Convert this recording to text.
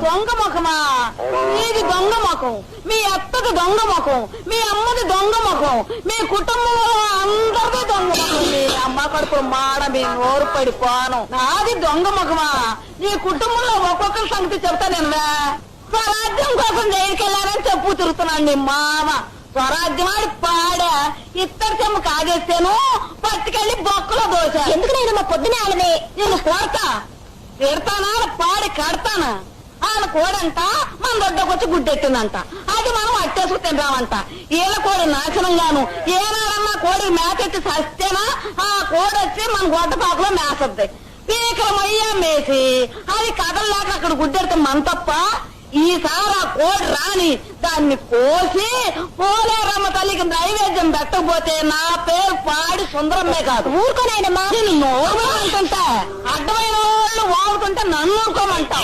దొంగ ముఖమా? మీది దొంగ ముఖం, మీ అత్తది దొంగ ముఖం, మీ అమ్మది దొంగ ముఖం, మీ కుటుంబంలో అందరిది దొంగ ముఖం. మీ అమ్మ కడుపు మాడ మీ నోరు పడిపోను. నాది దొంగ ముఖమా? నీ కుటుంబంలో ఒక్కొక్కరి సంగతి చెప్తా నేను. స్వరాజ్యం కోసం జైలుకెళ్ళానని చెప్పు తిరుగుతున్నాను నీ మామ. స్వరాజ్యమాడి పాడ ఇత్తడి చెమ్మ కాగేస్తాను, పట్టుకెళ్ళి బొక్కలో దోశ. ఎందుకు నేను మా పొద్దునే ఆడనే నేను కోడతా పెడతానా పాడి కడతానా? ఆయన కోడంట మన దొడ్డకొచ్చి గుడ్డెట్టిందంట, అది మనం అట్టేసుకు తింటామంట. ఈల కోడి నాశనంగాను ఏనాడన్నా కోడి మేకెత్తి సస్తేనా ఆ కోడి వచ్చి మన గొడ్డపాకులో మేసద్ది. పీకలమయ్యా మేసి అది కదలలేక అక్కడ గుడ్డెడితే మన తప్ప. ఈసారి ఆ కోడి రాని దాన్ని కోసి పోలేరమ్మ తల్లికి నైవేద్యం పెట్టకపోతే నా పేరు పాడి సుందరమ్మే కాదు. ఊరుకోనాయనమ్మా. నేను నోరు అంటుంటే అడ్డమైన వాళ్ళు వాగుతుంటే నన్ను ఊరుకోమంటా.